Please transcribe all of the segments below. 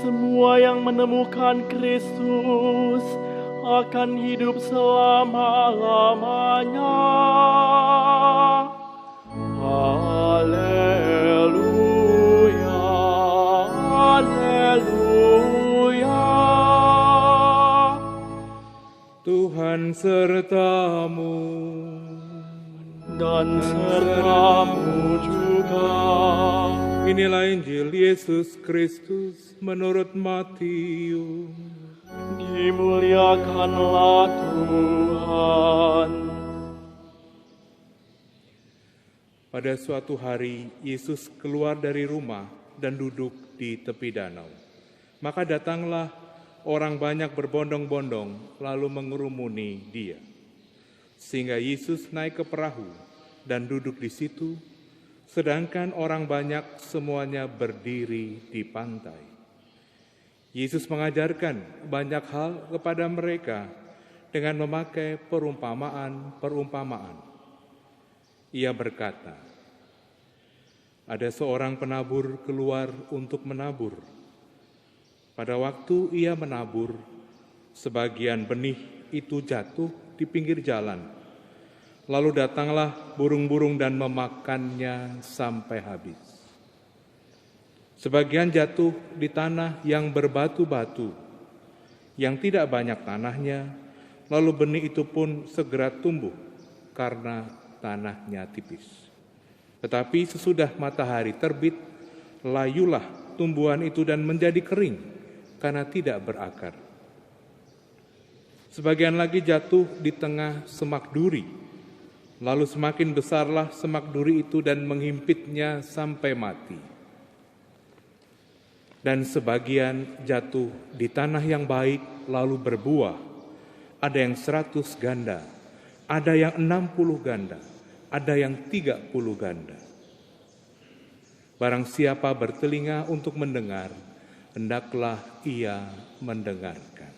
semua yang menemukan Kristus akan hidup selama-lamanya. Haleluya, haleluya. Tuhan sertamu dan sertamu juga. Inilah Injil Yesus Kristus menurut Matius. Dimuliakanlah Tuhan. Pada suatu hari, Yesus keluar dari rumah dan duduk di tepi danau. Maka datanglah orang banyak berbondong-bondong lalu mengerumuni dia. Sehingga Yesus naik ke perahu dan duduk di situ, sedangkan orang banyak semuanya berdiri di pantai. Yesus mengajarkan banyak hal kepada mereka dengan memakai perumpamaan-perumpamaan. Ia berkata, ada seorang penabur keluar untuk menabur. Pada waktu ia menabur, sebagian benih itu jatuh di pinggir jalan. Lalu datanglah burung-burung dan memakannya sampai habis. Sebagian jatuh di tanah yang berbatu-batu, yang tidak banyak tanahnya, lalu benih itu pun segera tumbuh karena tanahnya tipis. Tetapi sesudah matahari terbit, layulah tumbuhan itu dan menjadi kering karena tidak berakar. Sebagian lagi jatuh di tengah semak duri, lalu semakin besarlah semak duri itu dan menghimpitnya sampai mati. Dan sebagian jatuh di tanah yang baik lalu berbuah. Ada yang 100 ganda, ada yang 60 ganda, ada yang 30 ganda. Barang siapa bertelinga untuk mendengar, hendaklah ia mendengarkan.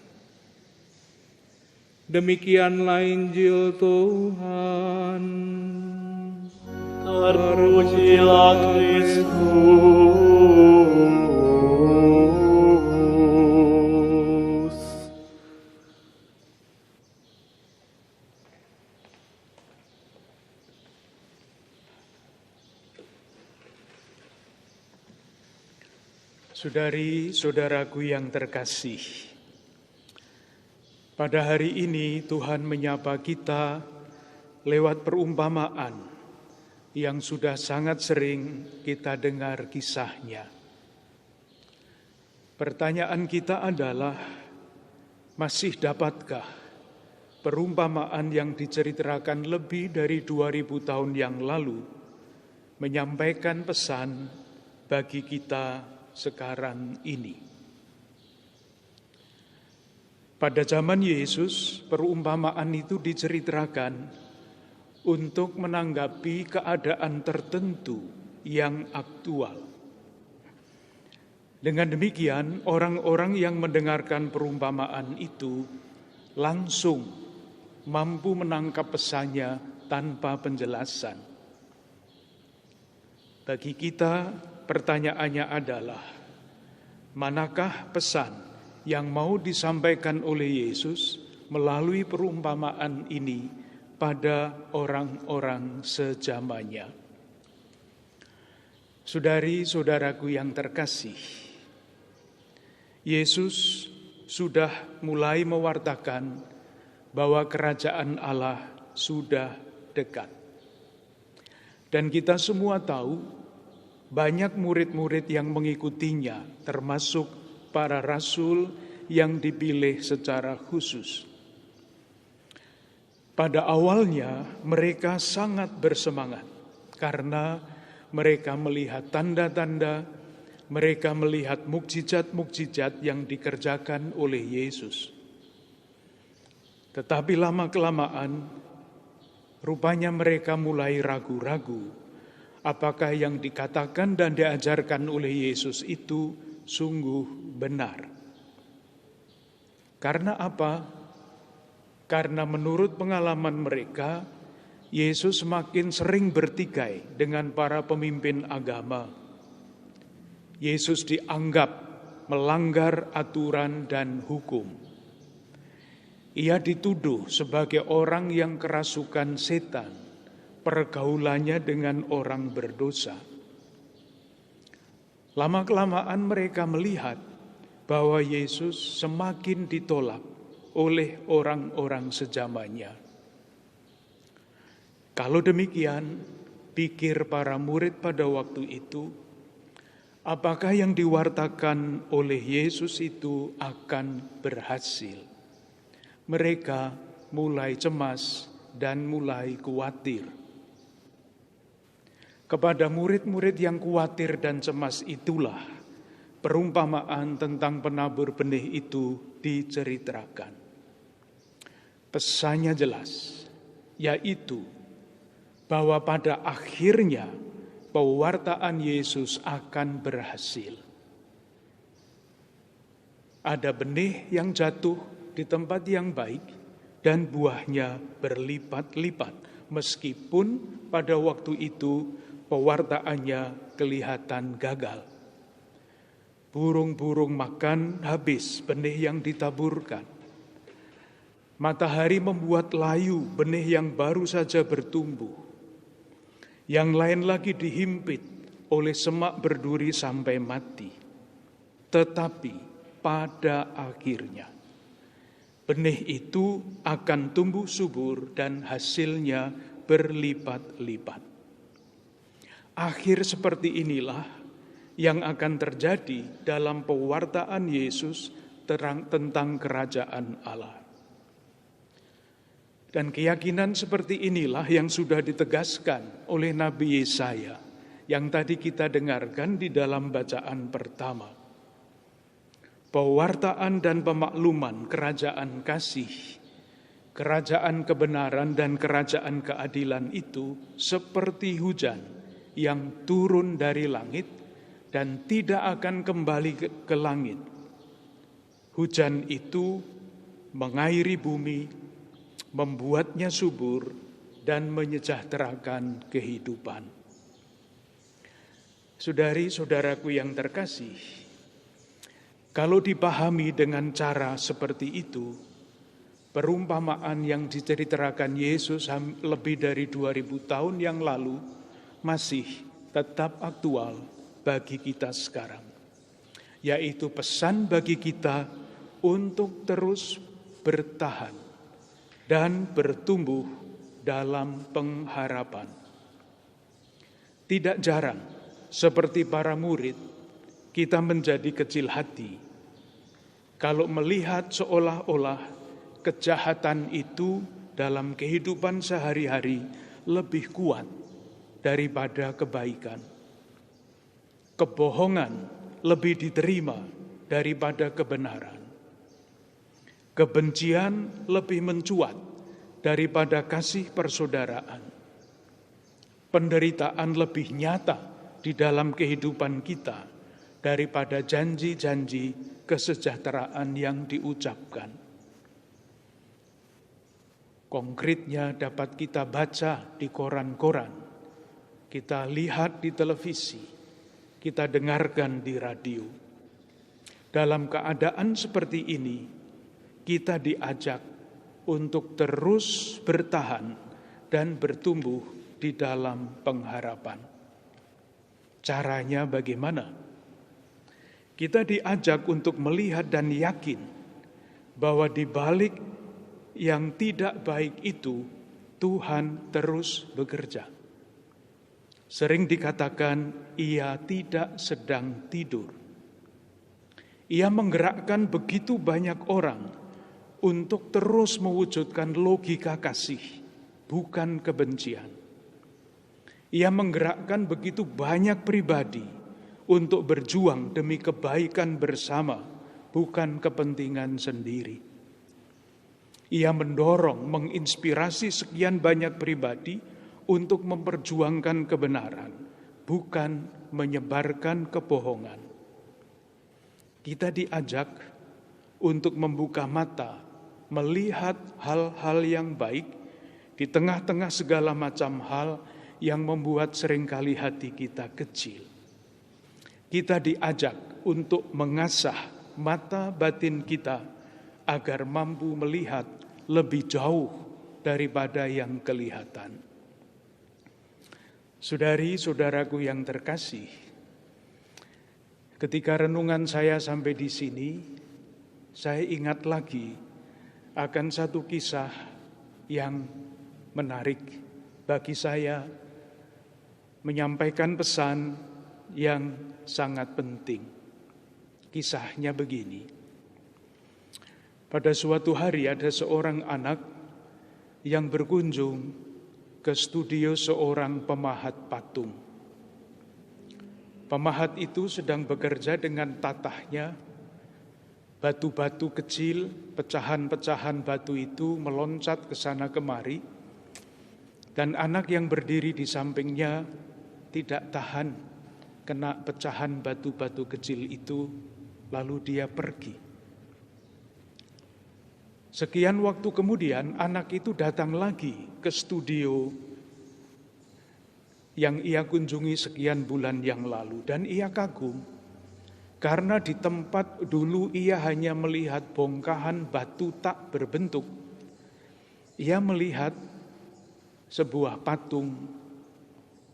Demikianlah Injil Tuhan. Terpujilah Kristus. Saudari-saudaraku yang terkasih, pada hari ini Tuhan menyapa kita lewat perumpamaan yang sudah sangat sering kita dengar kisahnya. Pertanyaan kita adalah, masih dapatkah perumpamaan yang diceritakan lebih dari 2000 tahun yang lalu menyampaikan pesan bagi kita sekarang ini? Pada zaman Yesus, perumpamaan itu diceritakan untuk menanggapi keadaan tertentu yang aktual. Dengan demikian, orang-orang yang mendengarkan perumpamaan itu langsung mampu menangkap pesannya tanpa penjelasan. Bagi kita, pertanyaannya adalah, manakah pesan yang mau disampaikan oleh Yesus melalui perumpamaan ini pada orang-orang sejamannya? Saudari-saudaraku yang terkasih, Yesus sudah mulai mewartakan bahwa kerajaan Allah sudah dekat. Dan kita semua tahu, banyak murid-murid yang mengikutinya, termasuk para rasul yang dipilih secara khusus. Pada awalnya mereka sangat bersemangat karena mereka melihat tanda-tanda, mereka melihat mukjizat-mukjizat yang dikerjakan oleh Yesus. Tetapi lama-kelamaan, rupanya mereka mulai ragu-ragu apakah yang dikatakan dan diajarkan oleh Yesus itu sungguh benar. Karena apa? Karena menurut pengalaman mereka, Yesus semakin sering bertikai dengan para pemimpin agama. Yesus dianggap melanggar aturan dan hukum. Ia dituduh sebagai orang yang kerasukan setan, pergaulannya dengan orang berdosa. Lama-kelamaan mereka melihat bahwa Yesus semakin ditolak oleh orang-orang sejamannya. Kalau demikian, pikir para murid pada waktu itu, apakah yang diwartakan oleh Yesus itu akan berhasil? Mereka mulai cemas dan mulai khawatir. Kepada murid-murid yang khawatir dan cemas itulah perumpamaan tentang penabur benih itu diceritakan. Pesannya jelas, yaitu bahwa pada akhirnya pewartaan Yesus akan berhasil. Ada benih yang jatuh di tempat yang baik dan buahnya berlipat-lipat, meskipun pada waktu itu pewartaannya kelihatan gagal. Burung-burung makan habis benih yang ditaburkan. Matahari membuat layu benih yang baru saja bertumbuh. Yang lain lagi dihimpit oleh semak berduri sampai mati. Tetapi pada akhirnya benih itu akan tumbuh subur dan hasilnya berlipat-lipat. Akhir seperti inilah yang akan terjadi dalam pewartaan Yesus tentang kerajaan Allah. Dan keyakinan seperti inilah yang sudah ditegaskan oleh Nabi Yesaya yang tadi kita dengarkan di dalam bacaan pertama. Pewartaan dan pemakluman kerajaan kasih, kerajaan kebenaran dan kerajaan keadilan itu seperti hujan yang turun dari langit dan tidak akan kembali ke langit. Hujan itu mengairi bumi, membuatnya subur dan menyejahterakan kehidupan. Saudari-saudaraku yang terkasih, kalau dipahami dengan cara seperti itu, perumpamaan yang diceritakan Yesus lebih dari 2000 tahun yang lalu masih tetap aktual bagi kita sekarang. Yaitu pesan bagi kita untuk terus bertahan dan bertumbuh dalam pengharapan. Tidak jarang, seperti para murid, kita menjadi kecil hati kalau melihat seolah-olah kejahatan itu dalam kehidupan sehari-hari lebih kuat daripada kebaikan. Kebohongan lebih diterima daripada kebenaran. Kebencian lebih mencuat daripada kasih persaudaraan. Penderitaan lebih nyata di dalam kehidupan kita daripada janji-janji kesejahteraan yang diucapkan. Konkretnya dapat kita baca di koran-koran, kita lihat di televisi, kita dengarkan di radio. Dalam keadaan seperti ini, kita diajak untuk terus bertahan dan bertumbuh di dalam pengharapan. Caranya bagaimana? Kita diajak untuk melihat dan yakin bahwa di balik yang tidak baik itu, Tuhan terus bekerja. Sering dikatakan, ia tidak sedang tidur. Ia menggerakkan begitu banyak orang untuk terus mewujudkan logika kasih, bukan kebencian. Ia menggerakkan begitu banyak pribadi untuk berjuang demi kebaikan bersama, bukan kepentingan sendiri. Ia mendorong, menginspirasi sekian banyak pribadi untuk memperjuangkan kebenaran, bukan menyebarkan kebohongan. Kita diajak untuk membuka mata, melihat hal-hal yang baik di tengah-tengah segala macam hal yang membuat seringkali hati kita kecil. Kita diajak untuk mengasah mata batin kita agar mampu melihat lebih jauh daripada yang kelihatan. Saudari-saudaraku yang terkasih, ketika renungan saya sampai di sini, saya ingat lagi akan satu kisah yang menarik bagi saya, menyampaikan pesan yang sangat penting. Kisahnya begini. Pada suatu hari ada seorang anak yang berkunjung ke studio seorang pemahat patung. Pemahat itu sedang bekerja dengan tatahnya. Batu-batu kecil, pecahan-pecahan batu itu meloncat ke sana kemari. Dan anak yang berdiri di sampingnya tidak tahan kena pecahan batu-batu kecil itu, lalu dia pergi. Sekian waktu kemudian anak itu datang lagi ke studio yang ia kunjungi sekian bulan yang lalu. Dan ia kagum karena di tempat dulu ia hanya melihat bongkahan batu tak berbentuk. Ia melihat sebuah patung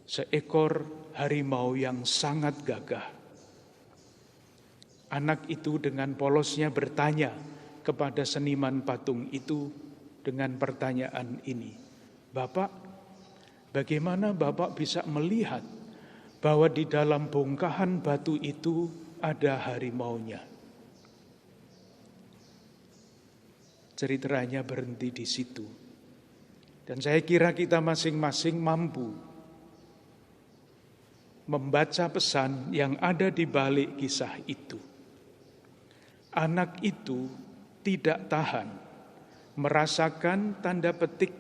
seekor harimau yang sangat gagah. Anak itu dengan polosnya bertanya kepada seniman patung itu dengan pertanyaan ini. Bapak, bagaimana Bapak bisa melihat bahwa di dalam bongkahan batu itu ada harimaunya? Ceritanya berhenti di situ. Dan saya kira kita masing-masing mampu membaca pesan yang ada di balik kisah itu. Anak itu tidak tahan merasakan tanda petik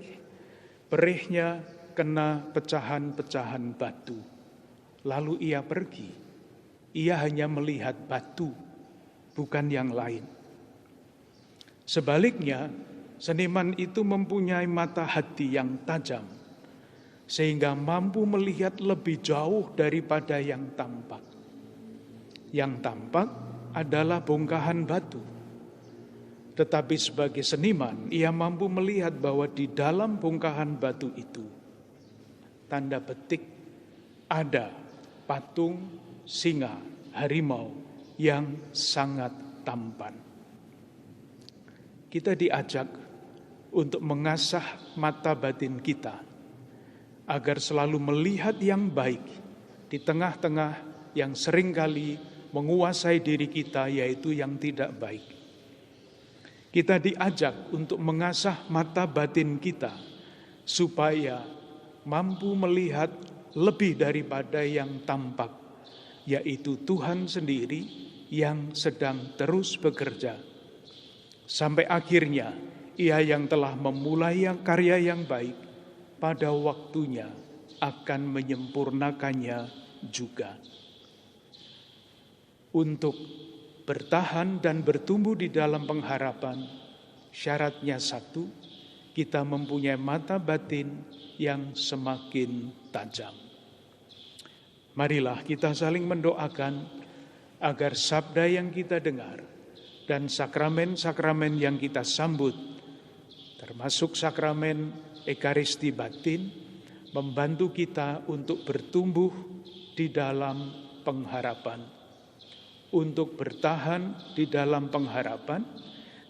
perihnya kena pecahan-pecahan batu. Lalu ia pergi. Ia hanya melihat batu, bukan yang lain. Sebaliknya, seniman itu mempunyai mata hati yang tajam, sehingga mampu melihat lebih jauh daripada yang tampak. Yang tampak adalah bongkahan batu. Tetapi sebagai seniman, ia mampu melihat bahwa di dalam bongkahan batu itu, tanda petik, ada patung singa harimau yang sangat tampan. Kita diajak untuk mengasah mata batin kita, agar selalu melihat yang baik di tengah-tengah yang seringkali menguasai diri kita, yaitu yang tidak baik. Kita diajak untuk mengasah mata batin kita supaya mampu melihat lebih daripada yang tampak, yaitu Tuhan sendiri yang sedang terus bekerja. Sampai akhirnya Ia yang telah memulai karya yang baik pada waktunya akan menyempurnakannya juga. Untuk bertahan dan bertumbuh di dalam pengharapan, syaratnya satu, kita mempunyai mata batin yang semakin tajam. Marilah kita saling mendoakan agar sabda yang kita dengar dan sakramen-sakramen yang kita sambut, termasuk sakramen Ekaristi batin, membantu kita untuk bertumbuh di dalam pengharapan. Untuk bertahan di dalam pengharapan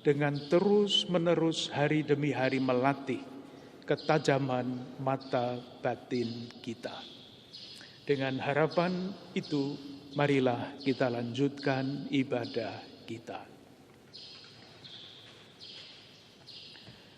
dengan terus-menerus hari demi hari melatih ketajaman mata batin kita. Dengan harapan itu, marilah kita lanjutkan ibadah kita.